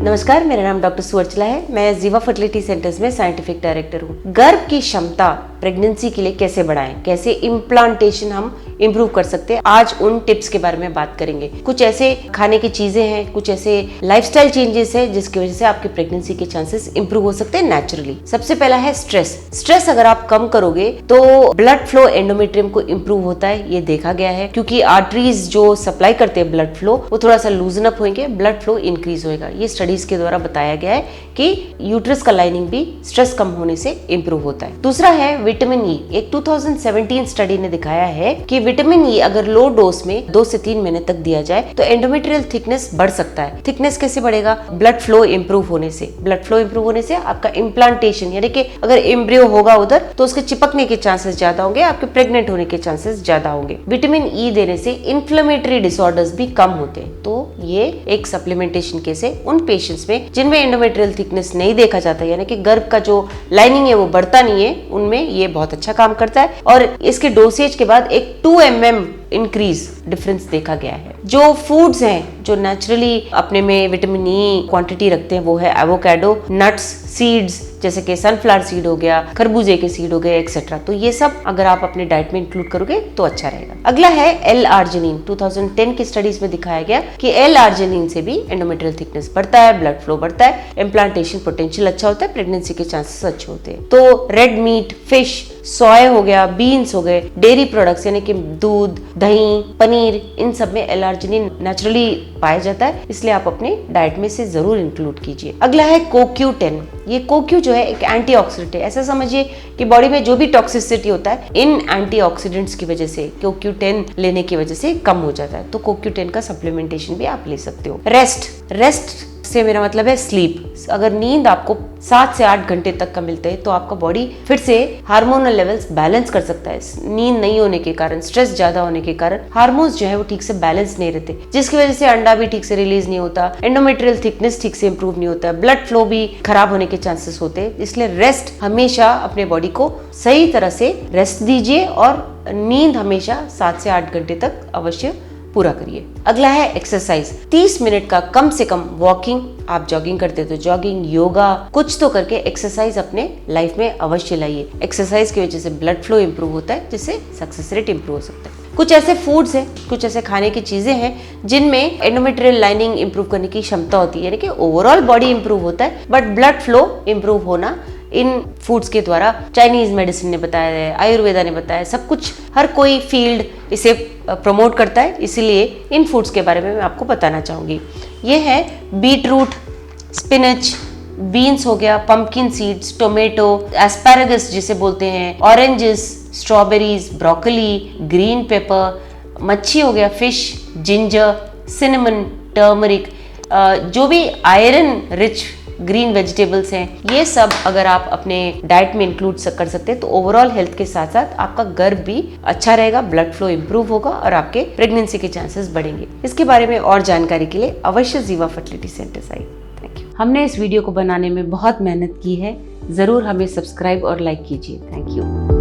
नमस्कार, मेरा नाम डॉक्टर सुअर्चला है। मैं जीवा फर्टिलिटी सेंटर्स में साइंटिफिक डायरेक्टर हूँ। गर्भ की क्षमता प्रेगनेंसी के लिए कैसे बढ़ाएं, कैसे इम्प्लांटेशन हम इम्प्रूव कर सकते हैं, आज उन टिप्स के बारे में बात करेंगे। कुछ ऐसे खाने की चीजें हैं, कुछ ऐसे लाइफस्टाइल चेंजेस है जिसकी वजह से आपकी प्रेगनेंसी के चांसेस इम्प्रूव हो सकते हैं नेचुरली। सबसे पहला है स्ट्रेस अगर आप कम करोगे तो ब्लड फ्लो एंडोमेट्रियम को इम्प्रूव होता है, ये देखा गया है। क्योंकि आर्टरीज जो सप्लाई करते हैं ब्लड फ्लो वो थोड़ा सा लूजन अप होंगे, ब्लड फ्लो इंक्रीज होएगा। ये स्टडीज के द्वारा बताया गया है कि यूट्रस का लाइनिंग भी स्ट्रेस कम होने से इम्प्रूव होता है। दूसरा है विटामिन ई। एक 2017 स्टडी ने दिखाया है कि विटामिन ई अगर लो डोज में 2 से 3 महीने तक दिया जाए तो एंडोमेट्रियल थिकनेस बढ़ सकता है। थिकनेस कैसे बढ़ेगा? ब्लड फ्लो इम्प्रूव होने से। ब्लड फ्लो इम्प्रूव होने से आपका इम्प्लांटेशन यानी कि अगर एम्ब्रियो होगा उधर तो उसके चिपकने के चांसेस ज्यादा होंगे, आपके प्रेग्नेंट होने के चांसेस ज्यादा होंगे। विटामिन ई देने से इन्फ्लेमेटरी डिसऑर्डर्स भी कम होते हैं। तो ये एक सप्लीमेंटेशन केस है उन पेशेंट्स में जिनमें एंडोमेट्रियल थिकनेस नहीं देखा जाता, यानी कि गर्भ का जो लाइनिंग है वो बढ़ता नहीं है, उनमें ये बहुत अच्छा काम करता है। और इसके डोसेज के बाद एक 2 mm इंक्रीज डिफरेंस देखा गया है। जो फूड्स हैं जो नेचुरली अपने में विटामिन ई क्वांटिटी रखते हैं वो है एवोकाडो, नट्स, सीड्स जैसे कि सनफ्लावर सीड हो गया, खरबूजे के सीड हो गए एक्सेट्रा। तो ये सब अगर आप अपने डाइट में इंक्लूड करोगे तो अच्छा रहेगा। अगला है L-आर्जिनिन। 2010 की स्टडीज में दिखाया गया कि L-आर्जिनिन से भी एंडोमेट्रियल थिकनेस बढ़ता है, ब्लड फ्लो बढ़ता है, इम्प्लांटेशन पोटेंशियल अच्छा होता है, प्रेगनेंसी के चांसेस अच्छे होते हैं। तो रेड मीट, फिश, सोया हो गया, बीन्स हो गए, डेयरी प्रोडक्ट्स यानी कि दूध, दही, पनीर, इन सब में L-आर्जिनिन नेचुरली पाया जाता है, इसलिए आप अपने डाइट में से जरूर इंक्लूड कीजिए। अगला है CoQ10। ये CoQ जो है एक एंटीऑक्सीडेंट है। ऐसा समझिए कि बॉडी में जो भी टॉक्सिसिटी होता है इन एंटीऑक्सीडेंट्स की वजह से, CoQ10 लेने की वजह से कम हो जाता है। तो CoQ10 का सप्लीमेंटेशन भी आप ले सकते हो। रेस्ट से मेरा मतलब है स्लीप। अगर नींद आपको 7 से 8 घंटे तक का मिलता है तो आपका बॉडी फिर से हार्मोनल लेवल्स बैलेंस कर सकता है। नींद नहीं होने के कारण, स्ट्रेस ज्यादा होने के कारण हार्मोन्स जो है वो ठीक से बैलेंस नहीं रहते, जिसकी वजह से अंडा भी ठीक से रिलीज नहीं होता, एंडोमेट्रियल थिकनेस ठीक से इंप्रूव नहीं होता, ब्लड फ्लो भी खराब होने के चांसेस होते हैं। इसलिए रेस्ट हमेशा अपने बॉडी को सही तरह से रेस्ट दीजिए और नींद हमेशा 7 से 8 घंटे तक अवश्य पूरा करिए। अगला है एक्सरसाइज। 30 मिनट का कम से कम वॉकिंग, आप जॉगिंग करते हो तो जॉगिंग, योगा, कुछ तो करके एक्सरसाइज अपने लाइफ में अवश्य लाइए। एक्सरसाइज की वजह से ब्लड फ्लो इंप्रूव होता है, जिससे सक्सेस रेट इंप्रूव हो सकता है। कुछ ऐसे फूड्स हैं, कुछ ऐसे खाने की चीजें हैं जिनमें एंडोमेट्रियल लाइनिंग इंप्रूव करने की क्षमता होती है, यानी कि ओवरऑल बॉडी इंप्रूव होता है बट ब्लड फ्लो इंप्रूव होना इन फूड्स के द्वारा चाइनीज मेडिसिन ने बताया है, आयुर्वेदा ने बताया है, सब कुछ हर कोई फील्ड इसे प्रमोट करता है, इसीलिए इन फूड्स के बारे में मैं आपको बताना चाहूँगी। ये है बीट रूट, स्पिनच, बीन्स हो गया, पंपकिन सीड्स, टोमेटो, एस्पैरागस जिसे बोलते हैं, oranges, strawberries, broccoli, green pepper, मच्छी हो गया, फिश, जिंजर, सिनेमन, टर्मरिक, जो भी आयरन रिच ग्रीन वेजिटेबल्स हैं, ये सब अगर आप अपने डाइट में इंक्लूड कर सकते हैं तो ओवरऑल हेल्थ के साथ साथ आपका गर्भ भी अच्छा रहेगा, ब्लड फ्लो इंप्रूव होगा और आपके प्रेगनेंसी के चांसेस बढ़ेंगे। इसके बारे में और जानकारी के लिए अवश्य जीवा फर्टिलिटी सेंटर्स आइए। Thank you. हमने इस वीडियो को बनाने में बहुत मेहनत की है, जरूर हमें सब्सक्राइब और लाइक कीजिए। Thank you.